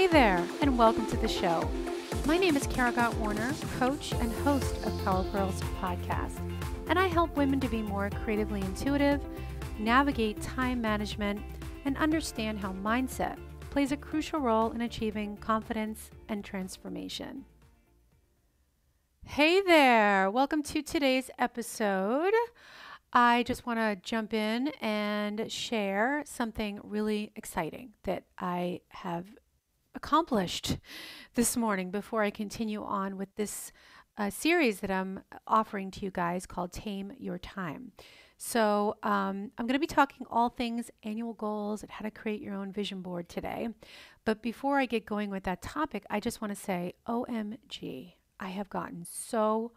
Hey there, and welcome to the show. My name is Kara Gott Warner, coach and host of Power Girls Podcast, and I help women to be more creatively intuitive, navigate time management, and understand how mindset plays a crucial role in achieving confidence and transformation. Hey there, welcome to today's episode. I just want to jump in and share something really exciting that I have accomplished this morning before I continue on with this series that I'm offering to you guys called Tame Your Time. So I'm going to be talking all things annual goals and how to create your own vision board today. But before I get going with that topic, I just want to say, OMG, I have gotten so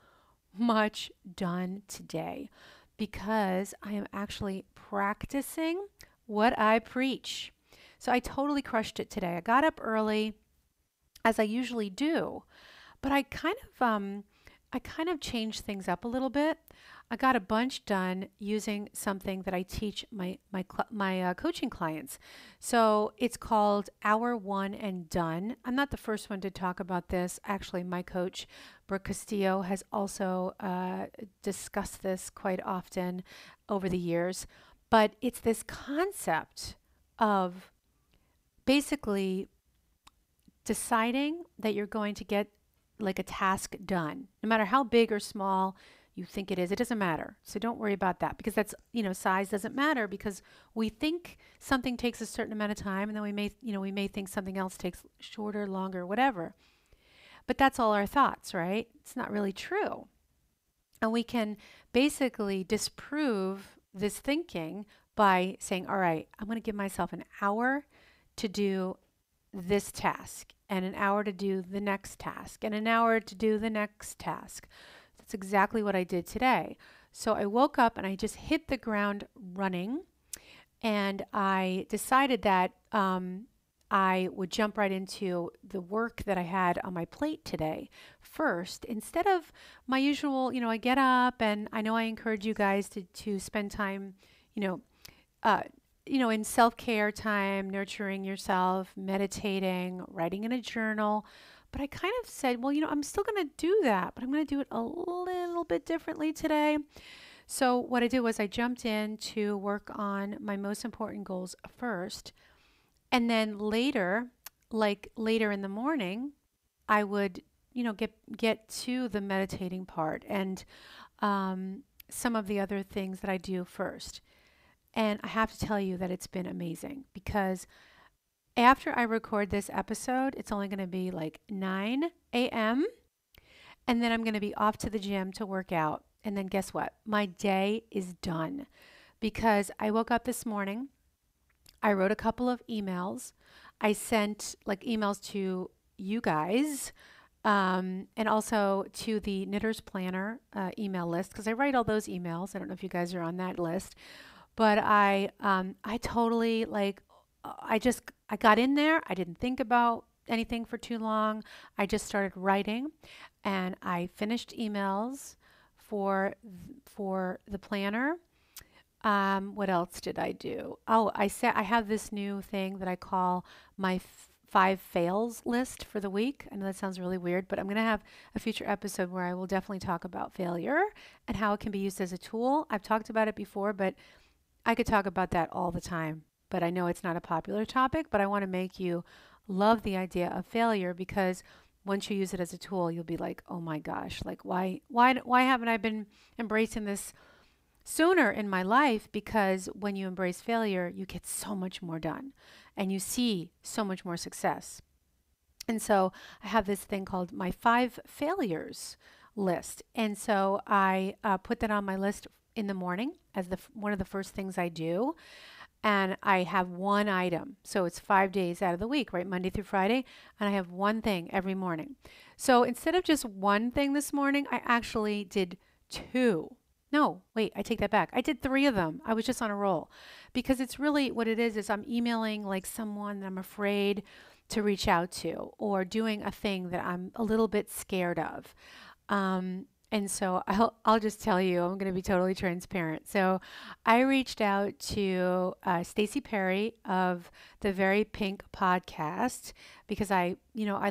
much done today because I am actually practicing what I preach. So I totally crushed it today. I got up early, as I usually do, but I kind of changed things up a little bit. I got a bunch done using something that I teach my coaching clients. So it's called Hour One and Done. I'm not the first one to talk about this. Actually, my coach, Brooke Castillo, has also discussed this quite often over the years. But it's this concept of basically deciding that you're going to get like a task done, no matter how big or small you think it is. It doesn't matter. So don't worry about that because that's, size doesn't matter because we think something takes a certain amount of time and then we may think something else takes shorter, longer, whatever. But that's all our thoughts, right? It's not really true. And we can basically disprove this thinking by saying, all right, I'm going to give myself an hour to do this task and an hour to do the next task and an hour to do the next task. That's exactly what I did today. So I woke up and I just hit the ground running and I decided that I would jump right into the work that I had on my plate today first instead of my usual, I get up and I know I encourage you guys to spend time, in self-care time, nurturing yourself, meditating, writing in a journal. But I kind of said, well, I'm still going to do that, but I'm going to do it a little bit differently today. So what I did was I jumped in to work on my most important goals first. And then later, like later in the morning, I would, get to the meditating part and some of the other things that I do first. And I have to tell you that it's been amazing because after I record this episode, it's only going to be like 9 a.m. And then I'm going to be off to the gym to work out. And then guess what? My day is done because I woke up this morning. I wrote a couple of emails. I sent like emails to you guys and also to the Knitters Planner email list because I write all those emails. I don't know if you guys are on that list. But I totally I got in there. I didn't think about anything for too long. I just started writing and I finished emails for the planner. What else did I do? Oh, I have this new thing that I call my 5 fails list for the week. I know that sounds really weird, but I'm going to have a future episode where I will definitely talk about failure and how it can be used as a tool. I've talked about it before, but I could talk about that all the time, but I know it's not a popular topic, but I want to make you love the idea of failure because once you use it as a tool, you'll be like, oh my gosh, like why haven't I been embracing this sooner in my life? Because when you embrace failure, you get so much more done and you see so much more success. And so I have this thing called my 5 failures list. And so I put that on my list in the morning as one of the first things I do. And I have one item. So it's 5 days out of the week, right? Monday through Friday. And I have one thing every morning. So instead of just one thing this morning, I actually did 2. No, wait, I take that back. I did 3 of them. I was just on a roll because it's really what it is I'm emailing like someone that I'm afraid to reach out to or doing a thing that I'm a little bit scared of. And so I'll just tell you, I'm going to be totally transparent. So I reached out to Stacey Perry of the Very Pink podcast because I'd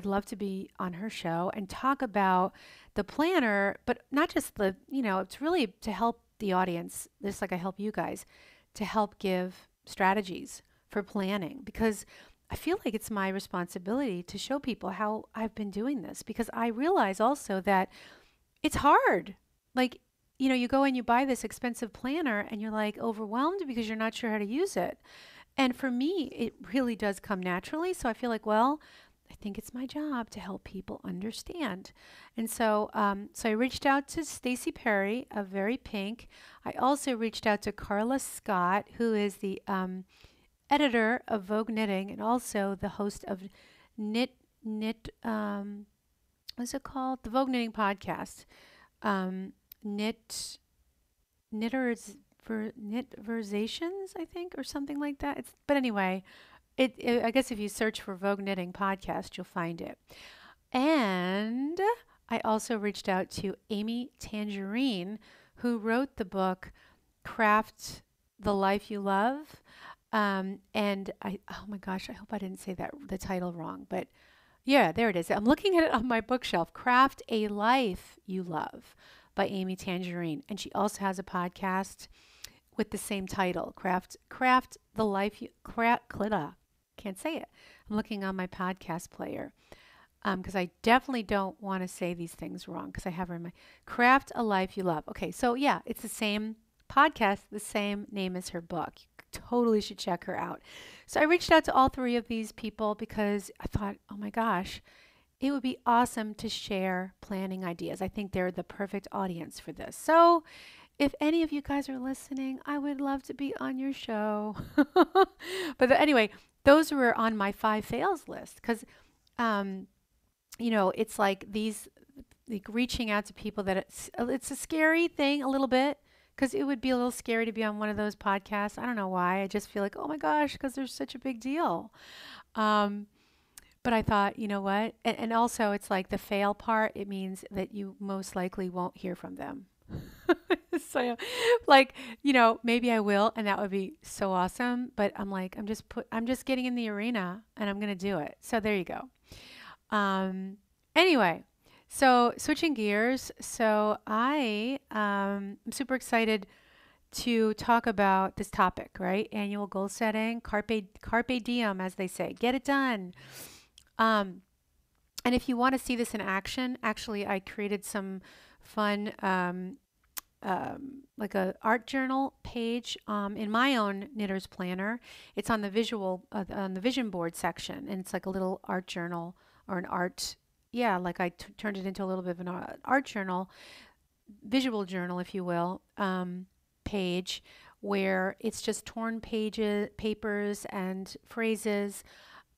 love to be on her show and talk about the planner, but not just it's really to help the audience, just like I help you guys, to help give strategies for planning because I feel like it's my responsibility to show people how I've been doing this because I realize also that it's hard. Like, you go and you buy this expensive planner and you're like overwhelmed because you're not sure how to use it. And for me, it really does come naturally. So I feel like, well, I think it's my job to help people understand. And so I reached out to Stacey Perry of Very Pink. I also reached out to Carla Scott, who is the editor of Vogue Knitting and also the host of Knit what's it called? The Vogue Knitting podcast. Um, knit knitters for knitversations, I think, or something like that. But anyway, I guess if you search for Vogue Knitting podcast, you'll find it. And I also reached out to Amy Tangerine, who wrote the book Craft the Life You Love. Oh my gosh, I hope I didn't say the title wrong, but yeah, there it is. I'm looking at it on my bookshelf. Craft a Life You Love by Amy Tangerine. And she also has a podcast with the same title, Craft the Life You Can't say it. I'm looking on my podcast player because I definitely don't want to say these things wrong because I have her in my Craft a Life You Love. Okay, so yeah, it's the same podcast, the same name as her book. You totally should check her out. So I reached out to all three of these people because I thought, oh my gosh, it would be awesome to share planning ideas. I think they're the perfect audience for this. So if any of you guys are listening, I would love to be on your show. Anyway, those were on my 5 fails list because, it's like reaching out to people that it's a scary thing a little bit because it would be a little scary to be on one of those podcasts. I don't know why. I just feel like, oh my gosh, because there's such a big deal. Um, but I thought, you know what? And also, it's like the fail part, it means that you most likely won't hear from them. So, like, maybe I will, and that would be so awesome. But I'm like, I'm just getting in the arena, and I'm gonna do it. So there you go. Anyway, so switching gears. So I'm super excited to talk about this topic, right? Annual goal setting, carpe diem, as they say, get it done. Um, and if you want to see this in action, actually, I created some fun, like a art journal page in my own Knitter's Planner. It's on on the vision board section, and it's like a little art journal or an art. Yeah, like I turned it into a little bit of an art journal, visual journal, if you will, page where it's just torn papers and phrases.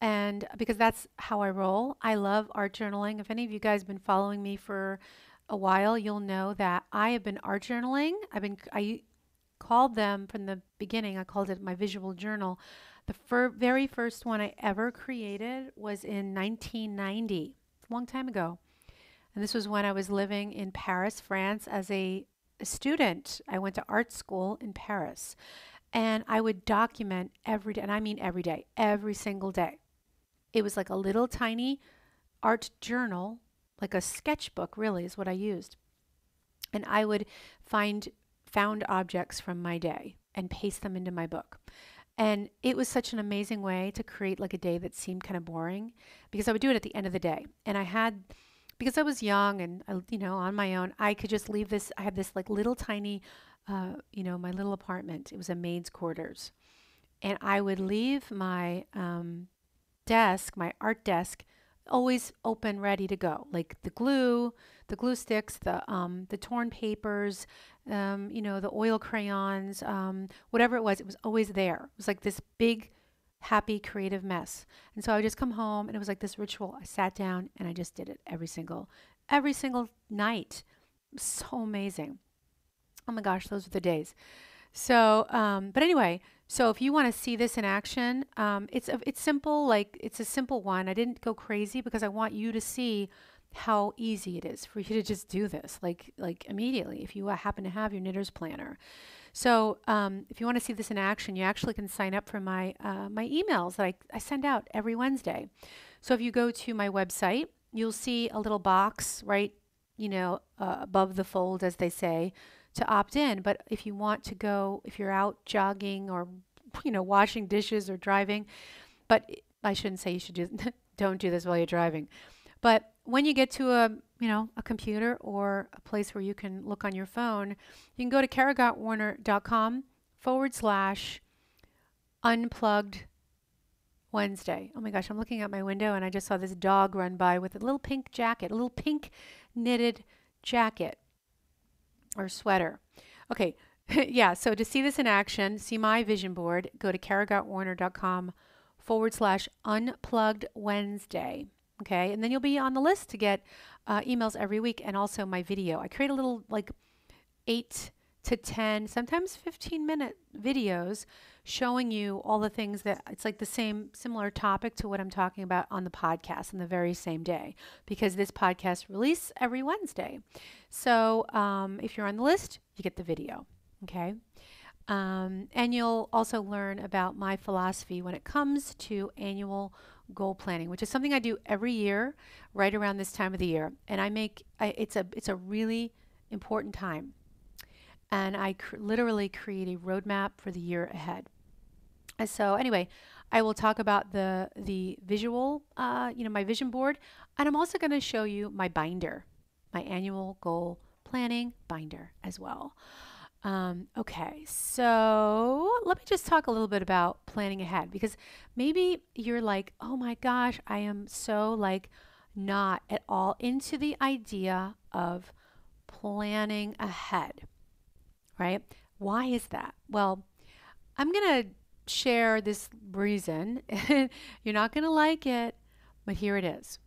And because that's how I roll, I love art journaling. If any of you guys have been following me for a while, you'll know that I have been art journaling. I called them from the beginning, I called it my visual journal. The very first one I ever created was in 1990, a long time ago. And this was when I was living in Paris, France as a student. I went to art school in Paris. And I would document every day, and I mean every day, every single day. It was like a little tiny art journal, like a sketchbook, really, is what I used. And I would find found objects from my day and paste them into my book. And it was such an amazing way to create like a day that seemed kind of boring because I would do it at the end of the day. And because I was young and, on my own, I could just leave this. I had this like little tiny, my little apartment. It was a maid's quarters. And I would leave my desk, my art desk, always open, ready to go. Like the glue sticks, the torn papers, the oil crayons, whatever it was always there. It was like this big, happy, creative mess. And so I would just come home, and it was like this ritual. I sat down and I just did it every single night. It was so amazing. Oh my gosh, those were the days. So, but anyway, so if you want to see this in action, it's simple. Like it's a simple one. I didn't go crazy because I want you to see how easy it is for you to just do this, like immediately, if you happen to have your knitter's planner. So if you want to see this in action, you actually can sign up for my emails that I send out every Wednesday. So if you go to my website, you'll see a little box right, above the fold, as they say, to opt in. But if you want to go, if you're out jogging or washing dishes or driving, but I shouldn't say you should do don't do this while you're driving. But when you get to a computer or a place where you can look on your phone, you can go to karagottwarner.com/unplugged Wednesday. Oh my gosh, I'm looking out my window and I just saw this dog run by with a little pink jacket, a little pink knitted jacket or sweater. Okay, yeah, so to see this in action, see my vision board, go to karagottwarner.com/unplugged Wednesday. Okay, and then you'll be on the list to get emails every week and also my video. I create a little like 8 to 10, sometimes 15-minute videos showing you all the things that it's like the same similar topic to what I'm talking about on the podcast on the very same day, because this podcast releases every Wednesday. So if you're on the list, you get the video. Okay. And you'll also learn about my philosophy when it comes to annual goal planning, which is something I do every year right around this time of the year. And it's a really important time. And I literally create a roadmap for the year ahead. And so anyway, I will talk about the visual, my vision board, and I'm also going to show you my binder, my annual goal planning binder as well. Okay, so let me just talk a little bit about planning ahead, because maybe you're like, oh my gosh, I am so like not at all into the idea of planning ahead, right? Why is that? Well, I'm going to share this reason. You're not going to like it, but here it is.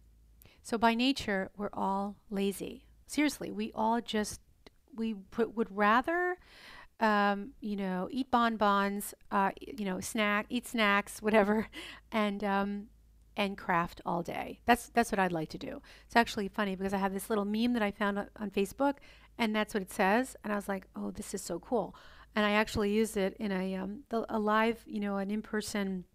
So by nature, we're all lazy. Seriously, we all just would rather, eat bonbons, eat snacks, whatever, and craft all day. That's what I'd like to do. It's actually funny because I have this little meme that I found on Facebook, and that's what it says. And I was like, oh, this is so cool. And I actually used it in a live, an in-person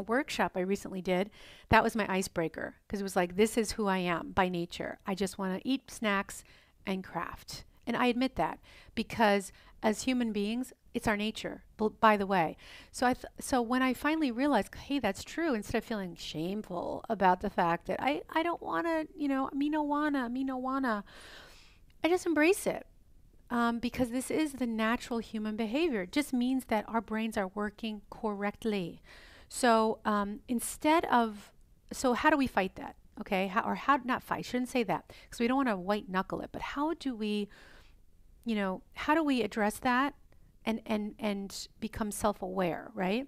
workshop I recently did. That was my icebreaker, because it was like, this is who I am by nature. I just want to eat snacks and craft. And I admit that, because as human beings, it's our nature, by the way. So when I finally realized, hey, that's true, instead of feeling shameful about the fact that I don't want to, me no wanna, I just embrace it. Because this is the natural human behavior. It just means that our brains are working correctly. So so how do we fight that? Okay, how not fight? Shouldn't say that, because we don't want to white knuckle it. But how do we address that and become self-aware, right?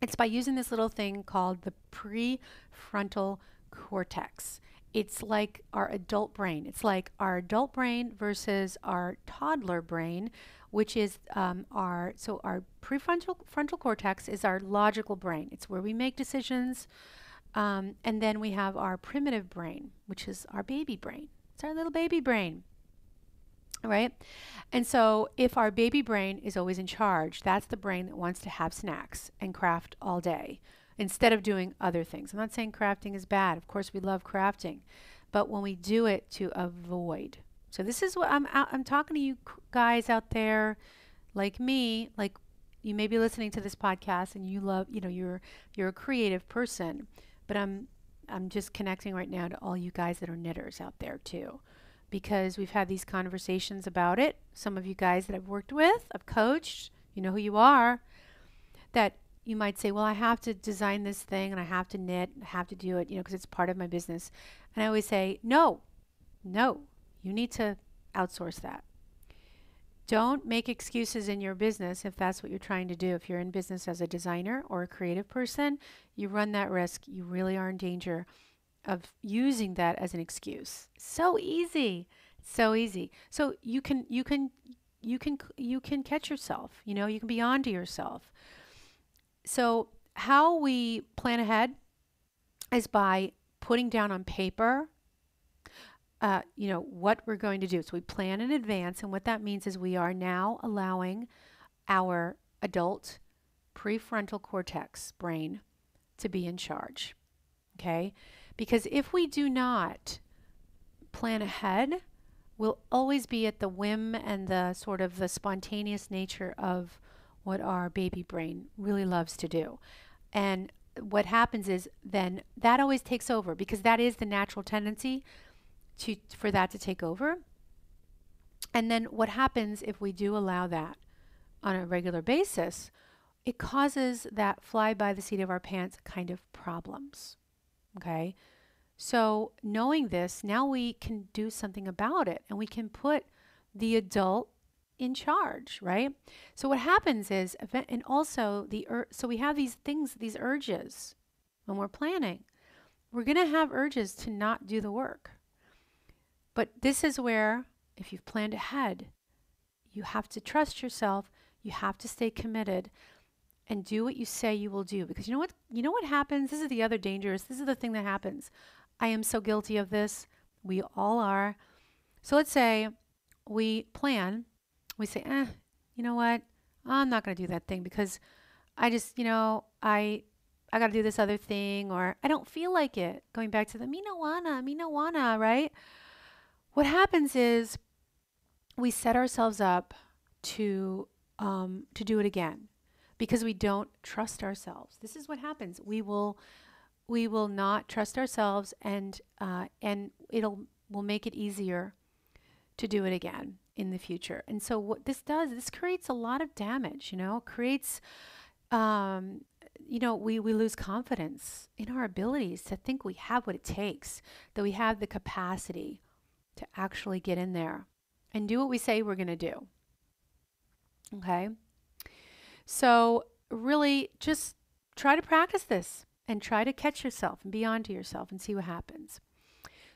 It's by using this little thing called the prefrontal cortex. It's like our adult brain. It's like our adult brain versus our toddler brain, which is our prefrontal cortex is our logical brain. It's where we make decisions. And then we have our primitive brain, which is our baby brain. It's our little baby brain. Right? And so if our baby brain is always in charge, that's the brain that wants to have snacks and craft all day instead of doing other things. I'm not saying crafting is bad. Of course, we love crafting. But when we do it to avoid. So this is what I'm talking to you guys out there like me, like you may be listening to this podcast and you love, you're a creative person, but I'm just connecting right now to all you guys that are knitters out there too, because we've had these conversations about it. Some of you guys that I've worked with, I've coached, you know who you are, that you might say, well, I have to design this thing and I have to knit, I have to do it, because it's part of my business. And I always say, no, you need to outsource that. Don't make excuses in your business if that's what you're trying to do. If you're in business as a designer or a creative person, you run that risk. You really are in danger of using that as an excuse. So easy. So easy. So you can catch yourself, you can be onto yourself. So how we plan ahead is by putting down on paper what we're going to do. So we plan in advance, and what that means is we are now allowing our adult prefrontal cortex brain to be in charge. Okay? Because if we do not plan ahead, we'll always be at the whim and the sort of the spontaneous nature of what our baby brain really loves to do. And what happens is then that always takes over because that is the natural tendency for that to take over. And then what happens if we do allow that on a regular basis, it causes that fly by the seat of our pants kind of problems. Okay? So knowing this, now we can do something about it and we can put the adult in charge, right? So what happens is, and also so we have these things, these urges when we're planning. We're going to have urges to not do the work. But this is where, if you've planned ahead, you have to trust yourself, you have to stay committed and do what you say you will do. Because you know what happens? This is the other dangerous, this is the thing that happens. I am so guilty of this. We all are. So let's say we plan, we say, you know what? I'm not going to do that thing because I just, I got to do this other thing, or I don't feel like it. Going back to the me no wanna, right? What happens is we set ourselves up to do it again because we don't trust ourselves. This is what happens. We will not trust ourselves, and will make it easier to do it again in the future. And so what this does, this creates a lot of damage. Creates we lose confidence in our abilities to think we have what it takes, that we have the capacity to actually get in there and do what we say we're going to do. Okay? So really just try to practice this and try to catch yourself and be onto yourself and see what happens.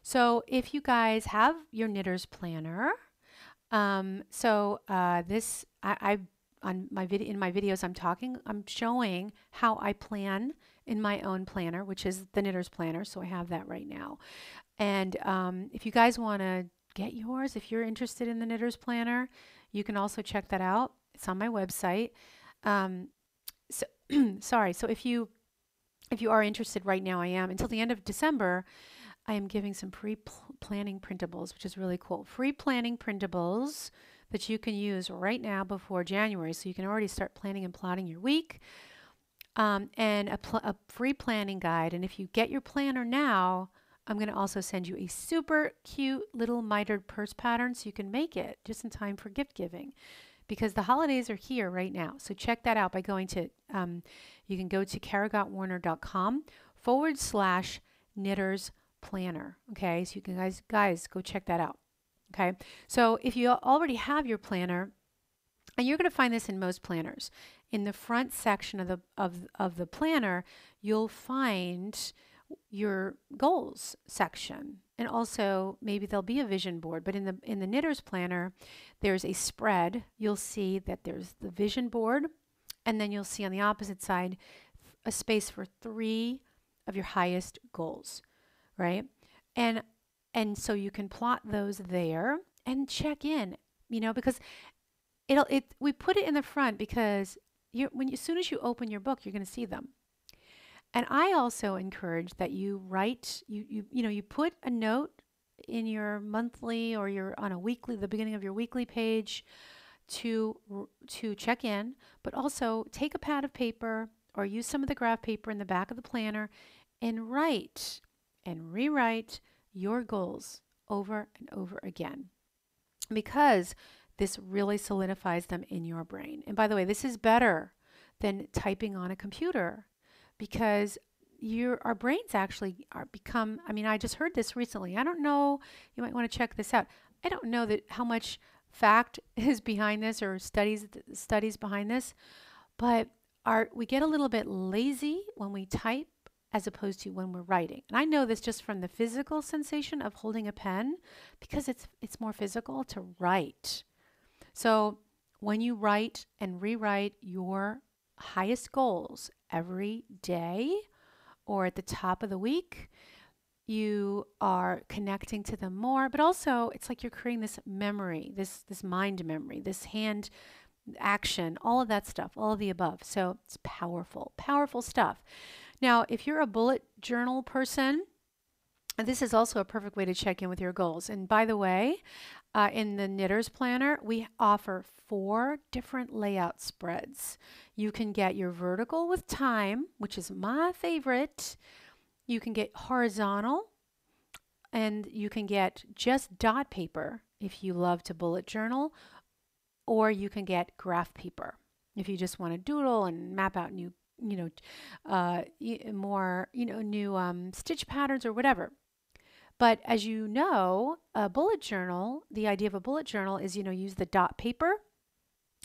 So if you guys have your knitter's planner, this on my video, in my videos I'm showing how I plan in my own planner, which is the knitter's planner. So I have that right now. And if you guys want to get yours, if you're interested in the knitter's planner, you can also check that out. It's on my website. So if you are interested right now, I am until the end of December. I am giving some free planning printables, which is really cool. Free planning printables that you can use right now before January, so you can already start planning and plotting your week. And a free planning guide. And if you get your planner now, I'm going to also send you a super cute little mitered purse pattern so you can make it just in time for gift giving, because the holidays are here right now. So check that out by going to, you can go to karagottwarner.com/knitters planner. Okay, so you can guys go check that out. Okay, so if you already have your planner, and you're going to find this in most planners, in the front section of the planner, you'll find your goals section, and also maybe there'll be a vision board. But in the knitter's planner, there's a spread. You'll see that there's the vision board, and then you'll see on the opposite side a space for 3 of your highest goals, right? And so you can plot those there and check in, because we put it in the front because as soon as you open your book, you're going to see them. And I also encourage that you write, you put a note in your monthly or on a weekly, the beginning of your weekly page to check in, but also take a pad of paper or use some of the graph paper in the back of the planner and write and rewrite your goals over and over again, because this really solidifies them in your brain. And by the way, this is better than typing on a computer, because our brains actually become, I just heard this recently. I don't know, you might want to check this out. I don't know how much fact is behind this or studies behind this, but we get a little bit lazy when we type as opposed to when we're writing. And I know this just from the physical sensation of holding a pen, because it's more physical to write. So when you write and rewrite your highest goals every day or at the top of the week, you are connecting to them more, but also it's like you're creating this memory, this mind memory, this hand action, all of that stuff, all of the above. So it's powerful, powerful stuff. Now, if you're a bullet journal person, this is also a perfect way to check in with your goals. And by the way, in the Knitter's Planner, we offer 4 different layout spreads. You can get your vertical with time, which is my favorite. You can get horizontal, and you can get just dot paper if you love to bullet journal, or you can get graph paper if you just want to doodle and map out new, more, new stitch patterns or whatever. But as you know, a bullet journal, the idea of a bullet journal is, use the dot paper,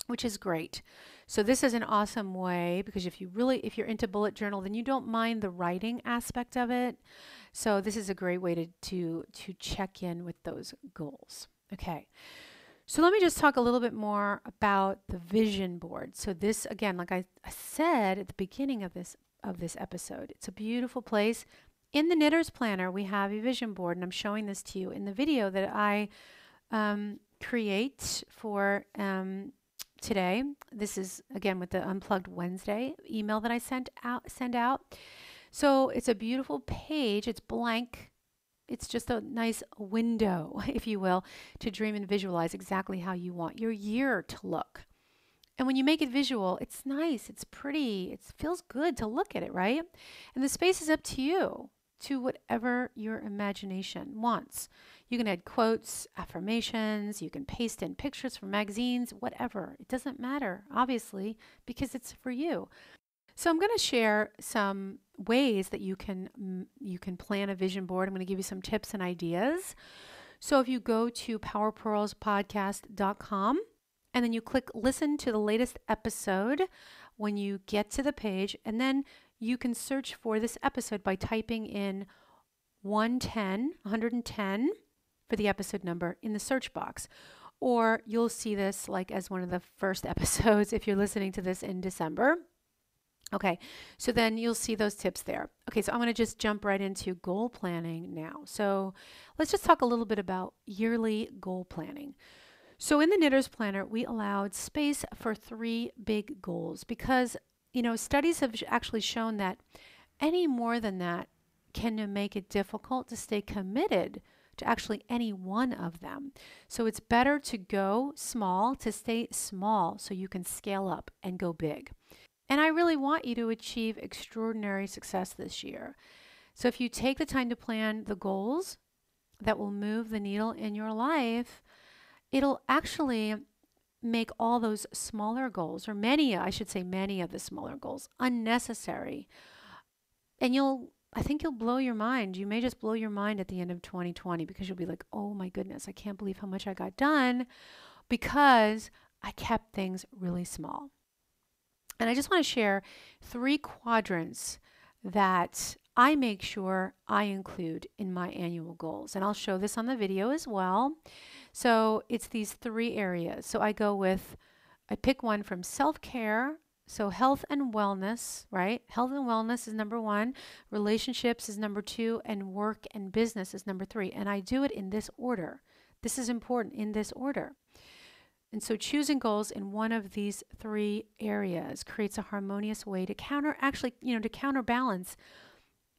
which is great. So this is an awesome way because if you're into bullet journal, then you don't mind the writing aspect of it. So this is a great way to check in with those goals. Okay. So let me just talk a little bit more about the vision board. So this, again, like I said at the beginning of this episode, it's a beautiful place. In the Knitter's Planner, we have a vision board, and I'm showing this to you in the video that I create for today. This is, again, with the Unplugged Wednesday email that I send out. So it's a beautiful page. It's blank. It's just a nice window, if you will, to dream and visualize exactly how you want your year to look. And when you make it visual, it's nice, it's pretty, it feels good to look at it, right? And the space is up to you, to whatever your imagination wants. You can add quotes, affirmations, you can paste in pictures from magazines, whatever. It doesn't matter, obviously, because it's for you. So I'm going to share some ways that you can plan a vision board. I'm going to give you some tips and ideas. So if you go to powerpearlspodcast.com and then you click listen to the latest episode when you get to the page, and then you can search for this episode by typing in 110 for the episode number in the search box. Or you'll see this like as one of the first episodes if you're listening to this in December. Okay, so then you'll see those tips there. Okay, so I'm going to just jump right into goal planning now. So let's just talk a little bit about yearly goal planning. So in the Knitter's Planner, we allowed space for 3 big goals because, studies have actually shown that any more than that can make it difficult to stay committed to actually any one of them. So it's better to go small, to stay small so you can scale up and go big. And I really want you to achieve extraordinary success this year. So if you take the time to plan the goals that will move the needle in your life, it'll actually make all those smaller goals, or many of the smaller goals, unnecessary. And I think you'll blow your mind. You may just blow your mind at the end of 2020 because you'll be like, oh my goodness, I can't believe how much I got done because I kept things really small. And I just want to share 3 quadrants that I make sure I include in my annual goals. And I'll show this on the video as well. So it's these 3 areas. So I pick one from self-care. So health and wellness, right? Health and wellness is number 1. Relationships is number 2. And work and business is number 3. And I do it in this order. This is important, in this order. And so choosing goals in one of these 3 areas creates a harmonious way to counterbalance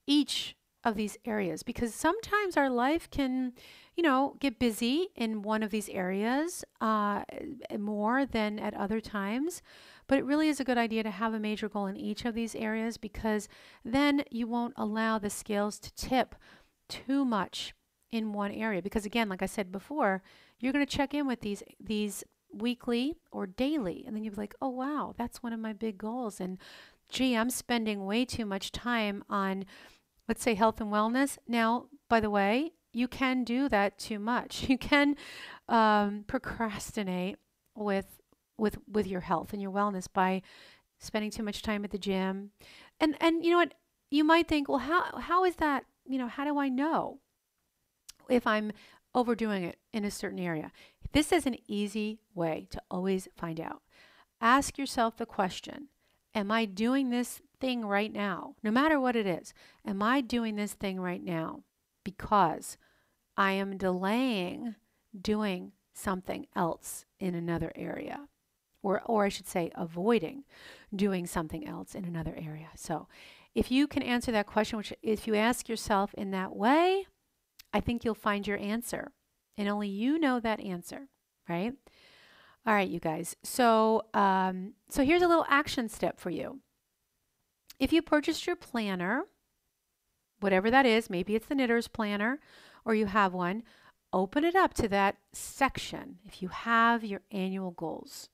each of these areas, because sometimes our life can, get busy in one of these areas more than at other times. But it really is a good idea to have a major goal in each of these areas, because then you won't allow the scales to tip too much in one area. Because again, like I said before, you're going to check in with these weekly or daily, and then you'll be like, oh wow, that's one of my big goals, and gee, I'm spending way too much time on, let's say, health and wellness. Now, by the way, you can do that too much. You can procrastinate with your health and your wellness by spending too much time at the gym. And you know what, you might think, well, how is that, how do I know if I'm overdoing it in a certain area? This is an easy way to always find out. Ask yourself the question, am I doing this thing right now? No matter what it is, am I doing this thing right now? because I am delaying doing something else in another area. Or I should say, avoiding doing something else in another area. So if you can answer that question, which if you ask yourself in that way, I think you'll find your answer. And only you know that answer, right? All right, you guys. So here's a little action step for you. If you purchased your planner, whatever that is, maybe it's the Knitter's Planner or you have one, open it up to that section. If you have your annual goals,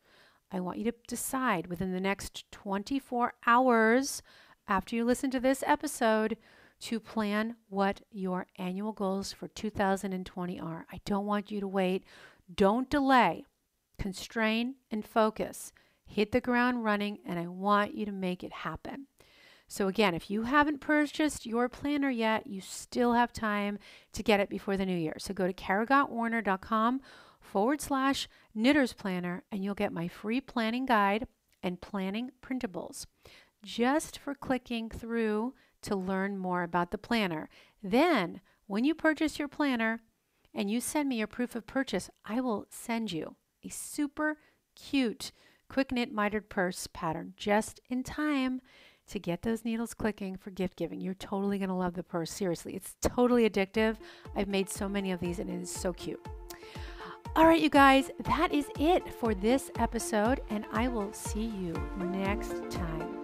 I want you to decide within the next 24 hours after you listen to this episode to plan what your annual goals for 2020 are. I don't want you to wait. Don't delay. Constrain and focus. Hit the ground running, and I want you to make it happen. So again, if you haven't purchased your planner yet, you still have time to get it before the new year. So go to karagottwarner.com/Knitters Planner, and you'll get my free planning guide and planning printables just for clicking through to learn more about the planner. Then, when you purchase your planner and you send me your proof of purchase, I will send you a super cute quick knit mitered purse pattern just in time to get those needles clicking for gift giving. You're totally going to love the purse. Seriously, it's totally addictive. I've made so many of these and it is so cute. All right, you guys, that is it for this episode, and I will see you next time.